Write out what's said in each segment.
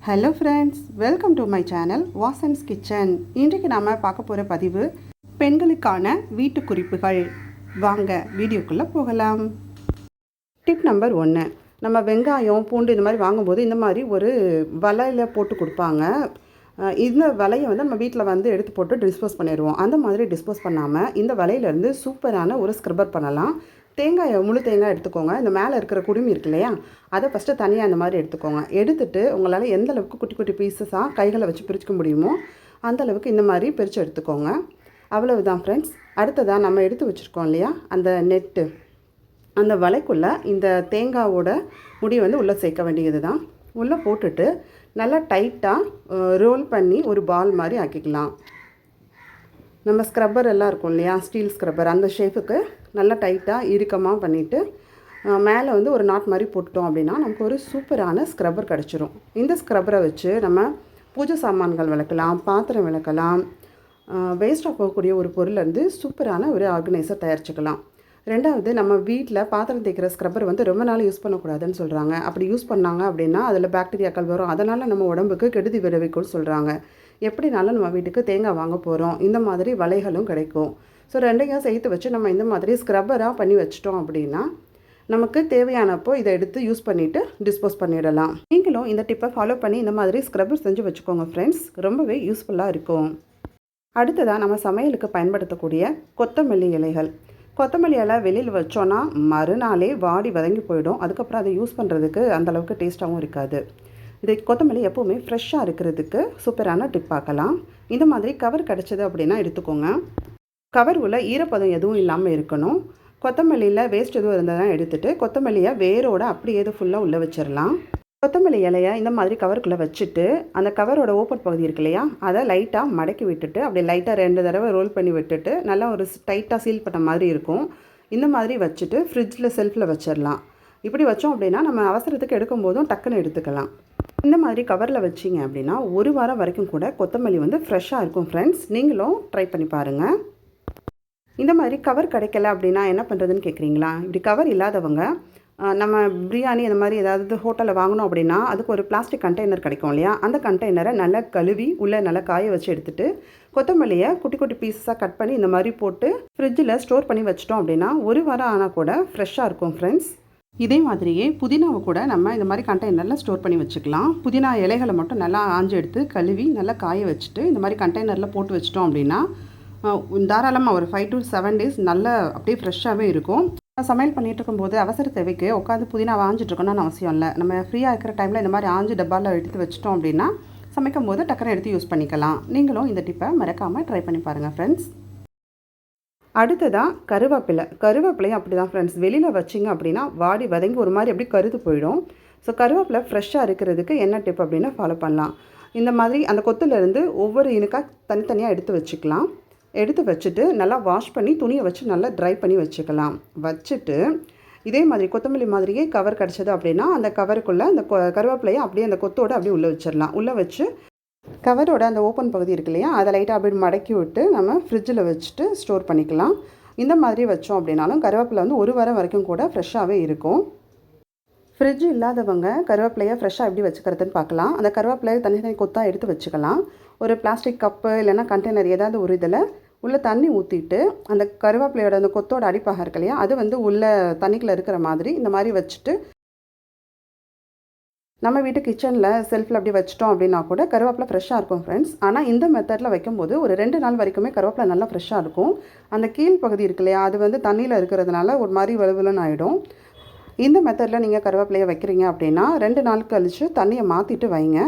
Hello friends, welcome to my channel Vasan's kitchen. இன்றைக்கு நாம் பார்க்க போகிற பதிவு பெண்களுக்கான வீட்டு குறிப்புகள். வாங்க வீடியோக்குள்ளே போகலாம். டிப் நம்பர் 1, நம்ம வெங்காயம் பூண்டு இந்த மாதிரி வாங்கும்போது இந்த மாதிரி ஒரு வலையில் போட்டு கொடுப்பாங்க. இந்த வலையை நம்ம வீட்டில் எடுத்து போட்டு டிஸ்போஸ் பண்ணிடுவோம். அந்த மாதிரி டிஸ்போஸ் பண்ணாமல் இந்த வலையிலேருந்து சூப்பரான ஒரு ஸ்க்ரப்பர் பண்ணலாம். முழு தேங்காய் எடுத்துக்கோங்க. இந்த மேலே இருக்கிற குடுமி இருக்கு இல்லையா, அதை ஃபஸ்ட்டு தனியாக அந்த மாதிரி எடுத்துக்கோங்க. எடுத்துகிட்டு உங்களால் எந்த அளவுக்கு குட்டி குட்டி பீஸஸாக கைகளை வச்சு பிரிச்சுக்க முடியுமோ அந்தளவுக்கு இந்த மாதிரி பிரித்து எடுத்துக்கோங்க. அவ்வளவுதான் ஃப்ரெண்ட்ஸ். அடுத்ததாக நம்ம எடுத்து வச்சுருக்கோம் இல்லையா அந்த நெட்டு, அந்த வலைக்குள்ளே இந்த தேங்காவோட முடி உள்ளே சேர்க்க வேண்டியது தான். உள்ளே போட்டுட்டு நல்லா டைட்டாக ரோல் பண்ணி ஒரு பால் மாதிரி ஆக்கிக்கலாம். நம்ம ஸ்க்ரப்பர் எல்லாம் இருக்கும் இல்லையா, ஸ்டீல் ஸ்க்ரப்பர், அந்த ஷேப்புக்கு நல்லா டைட்டாக இறுக்கமாக பண்ணிவிட்டு மேலே ஒரு நாட் மாதிரி போட்டுட்டோம் அப்படின்னா நமக்கு ஒரு சூப்பரான ஸ்க்ரப்பர் கிடச்சிரும். இந்த ஸ்க்ரப்பரை வச்சு நம்ம பூஜை சாமான்கள் விளக்கலாம், பாத்திரம் விளக்கலாம், வேஸ்ட்டாக போகக்கூடிய ஒரு பொருள்லேருந்து சூப்பரான ஒரு ஆர்கனைசர் தயாரிச்சுக்கலாம். ரெண்டாவது, நம்ம வீட்டில் பாத்திரம் தேய்க்கிற ஸ்க்ரப்பர் ரொம்ப நாள் யூஸ் பண்ணக்கூடாதுன்னு சொல்கிறாங்க. அப்படி யூஸ் பண்ணாங்க அப்படின்னா அதில் பாக்டீரியாக்கள் வரும், அதனால் நம்ம உடம்புக்கு கெடுதி விளைவிக்கும்னு சொல்கிறாங்க. எப்படினாலும் நம்ம வீட்டுக்கு தேங்காய் வாங்க போகிறோம், இந்த மாதிரி வலைகளும் கிடைக்கும். ஸோ ரெண்டையும் சேர்த்து வச்சு நம்ம இந்த மாதிரி ஸ்க்ரப்பராக பண்ணி வச்சிட்டோம் அப்படின்னா நமக்கு தேவையானப்போ இதை எடுத்து யூஸ் பண்ணிவிட்டு டிஸ்போஸ் பண்ணிடலாம். நீங்களும் இந்த டிப்பை ஃபாலோ பண்ணி இந்த மாதிரி ஸ்க்ரப்பர் செஞ்சு வச்சுக்கோங்க ஃப்ரெண்ட்ஸ், ரொம்பவே யூஸ்ஃபுல்லாக இருக்கும். அடுத்ததாக நம்ம சமையலுக்கு பயன்படுத்தக்கூடிய கொத்தமல்லி இலைகள். கொத்தமல்லி இலை வெளியில் வச்சோன்னா மறுநாளே வாடி வதங்கி போயிடும். அதுக்கப்புறம் அதை யூஸ் பண்ணுறதுக்கு அந்தளவுக்கு டேஸ்ட்டாகவும் இருக்காது. இது கொத்தமல்லி எப்போவுமே ஃப்ரெஷ்ஷாக இருக்கிறதுக்கு சூப்பரான டிப் பார்க்கலாம். இந்த மாதிரி கவர் கிடச்சிது அப்படின்னா எடுத்துக்கோங்க. கவர் உள்ள ஈரப்பதம் எதுவும் இல்லாமல் இருக்கணும். கொத்தமல்லியில் வேஸ்ட் எதுவும் இருந்தால் எடுத்துகிட்டு கொத்தமல்லியை வேரோட அப்படியே ஃபுல்லாக உள்ளே வச்சிடலாம். கொத்தமல்லி இலையை இந்த மாதிரி கவருக்குள்ளே வச்சுட்டு அந்த கவரோட ஓப்பன் பகுதி இருக்கு இல்லையா, அதை லைட்டாக மடக்கி விட்டுட்டு அப்படியே லைட்டாக 2 தடவை ரோல் பண்ணி விட்டுட்டு நல்லா ஒரு டைட்டாக சீல் பண்ண மாதிரி இருக்கும். இந்த மாதிரி வச்சுட்டு ஃப்ரிட்ஜில் செல்ஃபில் வச்சிடலாம். இப்படி வச்சோம் அப்படின்னா நம்ம அவசரத்துக்கு எடுக்கும் போதும் டக்குன்னு எடுத்துக்கலாம். இந்த மாதிரி கவரில் வச்சிங்க அப்படின்னா 1 வாரம் வரைக்கும் கூட கொத்தமல்லி ஃப்ரெஷ்ஷாக இருக்கும் ஃப்ரெண்ட்ஸ். நீங்களும் ட்ரை பண்ணி பாருங்கள். இந்த மாதிரி கவர் கிடைக்கல அப்படின்னா என்ன பண்ணுறதுன்னு கேட்குறீங்களா? இப்படி கவர் இல்லாதவங்க நம்ம பிரியாணி இந்த மாதிரி ஏதாவது ஹோட்டலில் வாங்கினோம் அப்படின்னா அதுக்கு ஒரு பிளாஸ்டிக் கண்டெய்னர் கிடைக்கும் இல்லையா, அந்த கண்டெய்னரை நல்லா கழுவி உள்ளே நல்லா காய வச்சு எடுத்துகிட்டு கொத்தமல்லியை குட்டி குட்டி பீஸாக கட் பண்ணி இந்த மாதிரி போட்டு ஃப்ரிட்ஜில் ஸ்டோர் பண்ணி வச்சிட்டோம் அப்படின்னா 1 வாரம் ஆனால் கூட ஃப்ரெஷ்ஷாக இருக்கும் ஃப்ரெண்ட்ஸ். இதே மாதிரியே புதினாவை கூட நம்ம இந்த மாதிரி கண்டெய்னரில் ஸ்டோர் பண்ணி வச்சுக்கலாம். புதினா இலைகளை மட்டும் நல்லா ஆஞ்சு எடுத்து கழுவி நல்லா காய வச்சுட்டு இந்த மாதிரி கண்டெய்னரில் போட்டு வச்சிட்டோம் அப்படின்னா தாராளமாக ஒரு 5 to 7 days நல்லா அப்படியே ஃப்ரெஷ்ஷாகவே இருக்கும். சமையல் பண்ணிகிட்டு இருக்கும்போது அவசர தேவைக்கு உட்காந்து புதினா ஆஞ்சிட்ருக்கணும்னு அவசியம் இல்லை. நம்ம ஃப்ரீயாக இருக்கிற டைமில் இந்த மாதிரி ஆஞ்சு டப்பாவில் எடுத்து வச்சிட்டோம் அப்படின்னா சமைக்கும் போது டக்குன்னு எடுத்து யூஸ் பண்ணிக்கலாம். நீங்களும் இந்த டிப்பை மறக்காமல் ட்ரை பண்ணி பாருங்கள் ஃப்ரெண்ட்ஸ். அடுத்ததாக கருவேப்பிலையும் அப்படி தான் ஃப்ரெண்ட்ஸ். வெளியில் வச்சிங்க அப்படின்னா வாடி வதங்கி ஒரு மாதிரி அப்படி கருது போயிடும். ஸோ கருவேப்பிலை ஃப்ரெஷ்ஷாக இருக்கிறதுக்கு என்ன டிப் அப்படின்னு ஃபாலோ பண்ணலாம். இந்த மாதிரி அந்த கொத்துலேருந்து ஒவ்வொரு இனுக்காக தனித்தனியாக எடுத்து வச்சுக்கலாம். எடுத்து வச்சுட்டு நல்லா வாஷ் பண்ணி துணியை வச்சு நல்லா ட்ரை பண்ணி வச்சுக்கலாம். வச்சுட்டு இதே மாதிரி கொத்தமல்லி மாதிரியே கவர் கிடச்சது அப்படின்னா அந்த கவருக்குள்ளே அந்த கருவேப்பிலையை அப்படியே அந்த கொத்தோடு அப்படியே உள்ளே வச்சிடலாம். உள்ளே வச்சு கவரோட அந்த ஓப்பன் பகுதி இருக்கு இல்லையா, அதை லைட்டாக அப்படி மடக்கி விட்டு நம்ம ஃப்ரிட்ஜில் வச்சுட்டு ஸ்டோர் பண்ணிக்கலாம். இந்த மாதிரி வச்சோம் அப்படின்னாலும் கருவேப்பிலை 1 வாரம் வரைக்கும் கூட ஃப்ரெஷ்ஷாகவே இருக்கும். ஃப்ரிட்ஜ் இல்லாதவங்க கருவேப்பிலையை ஃப்ரெஷ்ஷாக எப்படி வச்சுக்கிறதுன்னு பார்க்கலாம். அந்த கருவேப்பிலையை தனித்தனி கொத்தாக எடுத்து வச்சுக்கலாம். ஒரு பிளாஸ்டிக் கப்பு இல்லைன்னா கண்டெய்னர் ஏதாவது ஒரு இதில் உள்ளே தண்ணி ஊற்றிட்டு அந்த கருவேப்பிலையோட அந்த கொத்தோட அடிப்பாக இருக்கு இல்லையா, அது உள்ளே தண்ணிக்குள்ளே இருக்கிற மாதிரி இந்த மாதிரி வச்சுட்டு நம்ம வீட்டு கிச்சனில் செல்ஃபில் அப்படி வச்சிட்டோம் அப்படின்னா கூட கருவேப்பிலை ஃப்ரெஷ்ஷாக இருக்கும் ஃப்ரெண்ட்ஸ். ஆனால் இந்த மெத்தடில் வைக்கும்போது ஒரு 2 நாள் வரைக்குமே கருவேப்பிலை நல்லா ஃப்ரெஷ்ஷாக இருக்கும். அந்த கீழ் பகுதி இருக்கு இல்லையா, அது தண்ணியில் இருக்கிறதுனால ஒரு மாதிரி வலுவலுன்னு ஆகிடும். இந்த மெத்தடில் நீங்கள் கருவேப்பிலையை வைக்கிறீங்க அப்படின்னா 2 நாள் கழித்து தண்ணியை மாற்றிட்டு வைங்க.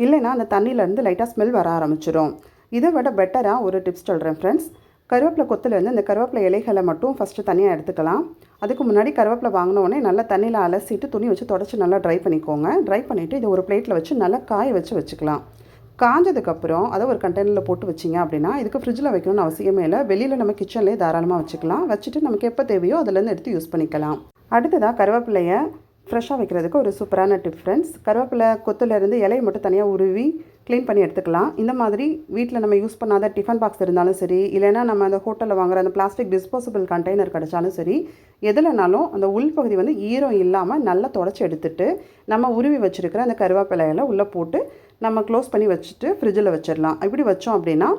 இல்லைன்னா அந்த தண்ணியிலேருந்து லைட்டாக ஸ்மெல் வர ஆரம்பிச்சிடும். இதை விட பெட்டராக ஒரு டிப்ஸ் சொல்கிறேன் ஃப்ரெண்ட்ஸ். கருவேப்பிலை கொத்துலேருந்து இந்த கருவேப்பிலை இலைகளை மட்டும் ஃபஸ்ட்டு தனியாக எடுத்துக்கலாம். அதுக்கு முன்னாடி கருவேப்பிலை வாங்கினோடனே நல்லா தண்ணியில் அலசிட்டு துணி வச்சு தொடச்சி நல்லா ட்ரை பண்ணிக்கோங்க. ட்ரை பண்ணிவிட்டு இதை ஒரு பிளேட்டில் வச்சு நல்லா காய வச்சுக்கலாம். காஞ்சதுக்கப்புறம் அதை ஒரு கண்டெய்னரில் போட்டு வச்சிங்க அப்படின்னா இதுக்கு ஃப்ரிட்ஜில் வைக்கணும்னு அவசியமே இல்லை. வெளியில் நம்ம கிச்சன்லேயே தாராளமாக வச்சுக்கலாம். வச்சுட்டு நமக்கு எப்போ தேவையோ அதுலேருந்து எடுத்து யூஸ் பண்ணிக்கலாம். அடுத்ததாக கருவேப்பிலையை ஃப்ரெஷ்ஷாக வைக்கிறதுக்கு ஒரு சூப்பரான டிப் ஃப்ரெண்ட்ஸ். கருவேப்பிலை கொத்துலேருந்து இலையை மட்டும் தனியாக உருவி க்ளீன் பண்ணி எடுத்துக்கலாம். இந்த மாதிரி வீட்டில் நம்ம யூஸ் பண்ணாத டிஃபன் பாக்ஸ் இருந்தாலும் சரி, இல்லைன்னா நம்ம அந்த ஹோட்டலில் வாங்குற அந்த பிளாஸ்டிக் டிஸ்போசபிள் கண்டெய்னர் கிடச்சாலும் சரி, எதுலனாலும் அந்த உள்பகுதி வந்து ஈரம் இல்லாமல் நல்லா தொடச்சி எடுத்துட்டு நம்ம உருவி வச்சுருக்கிற அந்த கருவேப்பிலையில உள்ளே போட்டு நம்ம க்ளோஸ் பண்ணி வச்சுட்டு ஃப்ரிட்ஜில் வச்சிடலாம். இப்படி வச்சோம் அப்படின்னா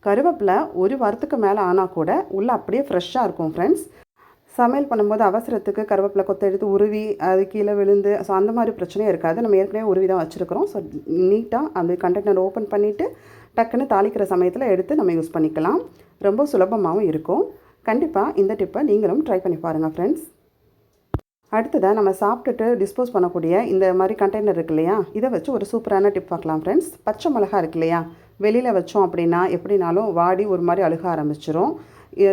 கருவேப்பிலை 1 வாரத்துக்கு மேலே ஆனால் கூட உள்ளே அப்படியே ஃப்ரெஷ்ஷாக இருக்கும் ஃப்ரெண்ட்ஸ். சமையல் பண்ணும்போது அவசரத்துக்கு கருவேப்பிலை கொத்த எடுத்து உருவி அது கீழே விழுந்து ஸோ அந்த மாதிரி பிரச்சனையும் இருக்காது. நம்ம ஏற்கனவே உருவி தான் வச்சுருக்கிறோம். ஸோ நீட்டாக அந்த கண்டெய்னர் ஓப்பன் பண்ணிவிட்டு டக்குன்னு தாளிக்கிற சமயத்தில் எடுத்து நம்ம யூஸ் பண்ணிக்கலாம். ரொம்ப சுலபமாகவும் இருக்கும். கண்டிப்பாக இந்த டிப்பை நீங்களும் ட்ரை பண்ணி பாருங்கள் ஃப்ரெண்ட்ஸ். அடுத்ததாக நம்ம சாப்பிட்டுட்டு டிஸ்போஸ் பண்ணக்கூடிய இந்த மாதிரி கண்டெய்னர் இருக்கு இல்லையா, இதை வச்சு ஒரு சூப்பரான டிப் பார்க்கலாம் ஃப்ரெண்ட்ஸ். பச்சை மிளகா இருக்கு இல்லையா, வெளியில் வச்சோம் அப்படின்னா எப்படினாலும் வாடி ஒரு மாதிரி அழுக ஆரம்பிச்சிரும்.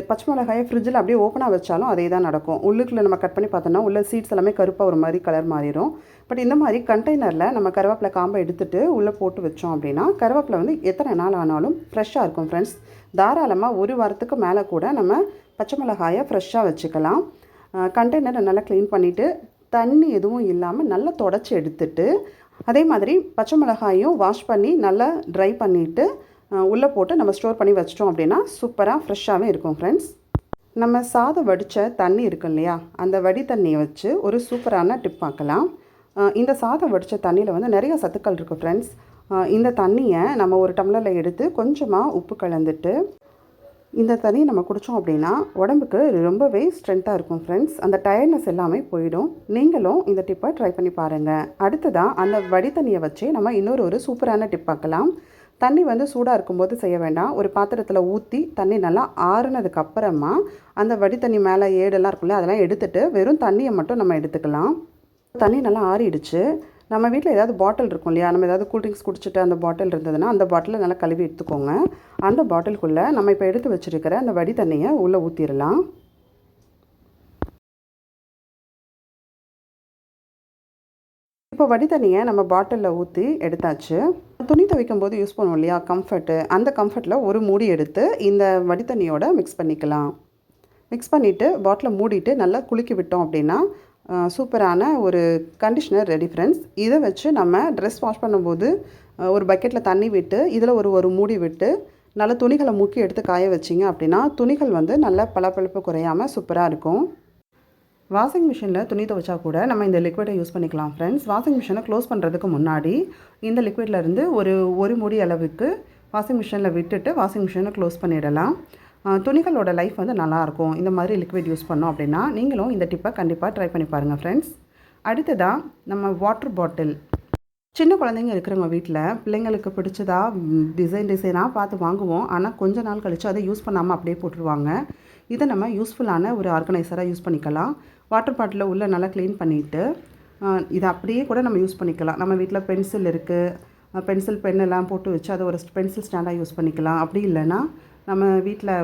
பச்சை மிளகாயை ஃப்ரிட்ஜில் அப்படியே ஓப்பனாக வச்சாலும் அதே தான் நடக்கும். உள்ளுக்குள்ளே நம்ம கட் பண்ணி பார்த்தோன்னா உள்ள சீட்ஸ் எல்லாமே கருப்பாக ஒரு மாதிரி கலர் மாறிடும். பட் இந்த மாதிரி கண்டெய்னரில் நம்ம கருவேப்பிலை காம்பை எடுத்துகிட்டு உள்ளே போட்டு வச்சோம் அப்படின்னா கருவேப்பிலை வந்து எத்தனை நாள் ஆனாலும் ஃப்ரெஷ்ஷாக இருக்கும் ஃப்ரெண்ட்ஸ். தாராளமாக 1 வாரத்துக்கு மேலே கூட நம்ம பச்சை மிளகாயை ஃப்ரெஷ்ஷாக வச்சுக்கலாம். கண்டெய்னரை நல்லா க்ளீன் பண்ணிவிட்டு தண்ணி எதுவும் இல்லாமல் நல்லா தொடச்சி எடுத்துட்டு அதே மாதிரி பச்சை மிளகாயும் வாஷ் பண்ணி நல்லா ட்ரை பண்ணிவிட்டு உள்ளே போட்டு நம்ம ஸ்டோர் பண்ணி வச்சிட்டோம் அப்படின்னா சூப்பராக ஃப்ரெஷ்ஷாகவே இருக்கும் ஃப்ரெண்ட்ஸ். நம்ம சாதம் வடித்த தண்ணி இருக்கும் இல்லையா, அந்த வடி தண்ணியை வச்சு ஒரு சூப்பரான டிப் பார்க்கலாம். இந்த சாதம் வடித்த தண்ணியில் வந்து நிறைய சத்துக்கள் இருக்குது ஃப்ரெண்ட்ஸ். இந்த தண்ணியை நம்ம ஒரு டம்ளரில் எடுத்து கொஞ்சமாக உப்பு கலந்துட்டு இந்த தண்ணியை நம்ம குடித்தோம் அப்படின்னா உடம்புக்கு ரொம்பவே ஸ்ட்ரென்த்தாக இருக்கும் ஃப்ரெண்ட்ஸ். அந்த டயர்ட்னஸ் எல்லாமே போயிடும். நீங்களும் இந்த டிப்பை ட்ரை பண்ணி பாருங்கள். அடுத்ததாக அந்த வடி தண்ணியை வச்சு நம்ம ஒரு சூப்பரான டிப் பார்க்கலாம். தண்ணி வந்து சூடாக இருக்கும்போது செய்ய வேண்டாம். ஒரு பாத்திரத்தில் ஊற்றி தண்ணி நல்லா ஆறுனதுக்கு அப்புறமா அந்த வடி தண்ணி மேலே ஏடெல்லாம் இருக்குல்ல அதெல்லாம் எடுத்துகிட்டு வெறும் தண்ணியை மட்டும் நம்ம எடுத்துக்கலாம். தண்ணி நல்லா ஆறிடுச்சு. நம்ம வீட்டில் ஏதாவது பாட்டில் இருக்கும் இல்லையா, நம்ம ஏதாவது கூல்ட்ரிங்க்ஸ் குடிச்சிட்டு அந்த பாட்டில் இருந்ததுன்னா அந்த பாட்டிலை நல்லா கழுவி எடுத்துக்கோங்க. அந்த பாட்டிலுக்குள்ளே நம்ம இப்போ எடுத்து வச்சுருக்கிற அந்த வடி தண்ணியை உள்ளே ஊற்றிடலாம். இப்போ வடி தண்ணியை நம்ம பாட்டிலில் ஊற்றி எடுத்தாச்சு. துணி துவைக்கும் போது யூஸ் பண்ணுவோம் இல்லையா கம்ஃபர்ட்டு, அந்த கம்ஃபர்ட்டில் ஒரு மூடி எடுத்து இந்த வடி தண்ணியோட மிக்ஸ் பண்ணிக்கலாம். மிக்ஸ் பண்ணிவிட்டு பாட்டிலை மூடிட்டு நல்லா குலுக்கி விட்டோம் அப்படின்னா சூப்பரான ஒரு கண்டிஷ்னர் ரெடி ஃப்ரெண்ட்ஸ். இதை வச்சு நம்ம ட்ரெஸ் வாஷ் பண்ணும்போது ஒரு பக்கெட்டில் தண்ணி விட்டு இதில் ஒரு மூடி விட்டு நல்லா துணிகளை முக்கி எடுத்து காய வச்சிங்க அப்படின்னா துணிகள் வந்து நல்லா பளபளப்பு குறையாமல் சூப்பராக இருக்கும். வாஷிங் மிஷினில் துணி துவைச்சா கூட நம்ம இந்த லிக்விடை யூஸ் பண்ணிக்கலாம் ஃப்ரெண்ட்ஸ். வாஷிங் மிஷினை க்ளோஸ் பண்ணுறதுக்கு முன்னாடி இந்த லிக்விட்லேருந்து ஒரு மூடி அளவுக்கு வாஷிங் மிஷினில் விட்டுட்டு வாஷிங் மிஷினை க்ளோஸ் பண்ணிடலாம். துணிகளோட லைஃப் வந்து நல்லாயிருக்கும் இந்த மாதிரி லிக்விட் யூஸ் பண்ணோம் அப்படின்னா. நீங்களும் இந்த டிப்பை கண்டிப்பாக ட்ரை பண்ணி பாருங்கள் ஃப்ரெண்ட்ஸ். அடுத்ததாக நம்ம வாட்டர் பாட்டில். சின்ன குழந்தைங்க இருக்கிறவங்க வீட்டில் பிள்ளைங்களுக்கு பிடிச்சதா டிசைனாக பார்த்து வாங்குவோம். ஆனால் கொஞ்ச நாள் கழித்து அதை யூஸ் பண்ணாமல் அப்படியே போட்டுருவாங்க. இதை நம்ம யூஸ்ஃபுல்லான ஒரு ஆர்கனைசராக யூஸ் பண்ணிக்கலாம். வாட்டர் பாட்டிலில் உள்ளே நல்லா க்ளீன் பண்ணிவிட்டு இதை அப்படியே கூட நம்ம யூஸ் பண்ணிக்கலாம். நம்ம வீட்டில் பென்சில் இருக்குது, பென்சில் பென்னெல்லாம் போட்டு வச்சு அதை ஒரு பென்சில் ஸ்டாண்டாக யூஸ் பண்ணிக்கலாம். அப்படி இல்லைன்னா நம்ம வீட்டில்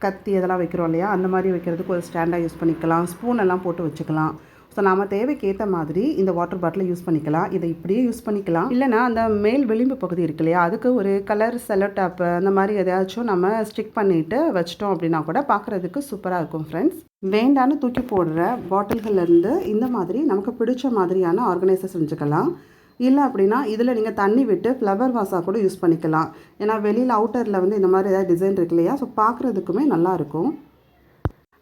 கத்தி அதெல்லாம் வைக்கிறோம் இல்லையா, அந்த மாதிரி வைக்கிறதுக்கு ஒரு ஸ்டாண்டாக யூஸ் பண்ணிக்கலாம். ஸ்பூன் எல்லாம் போட்டு வச்சுக்கலாம். ஸோ நம்ம தேவைக்கு ஏற்ற மாதிரி இந்த வாட்டர் பாட்டிலை யூஸ் பண்ணிக்கலாம். இதை இப்படியே யூஸ் பண்ணிக்கலாம். இல்லைனா அந்த மேல் விளிம்பு பகுதி இருக்கு இல்லையா, அதுக்கு ஒரு கலர் செல்லோ டேப்பு அந்த மாதிரி எதையாச்சும் நம்ம ஸ்டிக் பண்ணிவிட்டு வச்சிட்டோம் அப்படின்னா கூட பார்க்குறதுக்கு சூப்பராக இருக்கும் ஃப்ரெண்ட்ஸ். வேண்டான்னு தூக்கி போடுற பாட்டில்கள்லேருந்து இந்த மாதிரி நமக்கு பிடிச்ச மாதிரியான ஆர்கனைசர் செஞ்சுக்கலாம். இல்லை அப்படின்னா இதில் நீங்கள் தண்ணி விட்டு ஃப்ளவர் வாஸாக கூட யூஸ் பண்ணிக்கலாம். ஏன்னா வெளியில் அவுட்டரில் வந்து இந்த மாதிரி ஏதாவது டிசைன் இருக்கு இல்லையா, ஸோ பார்க்குறதுக்குமே நல்லாயிருக்கும்.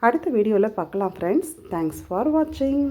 அடுத்த வீடியோவில் பார்க்கலாம் ஃப்ரெண்ட்ஸ். தேங்க்ஸ் ஃபார் வாட்சிங்.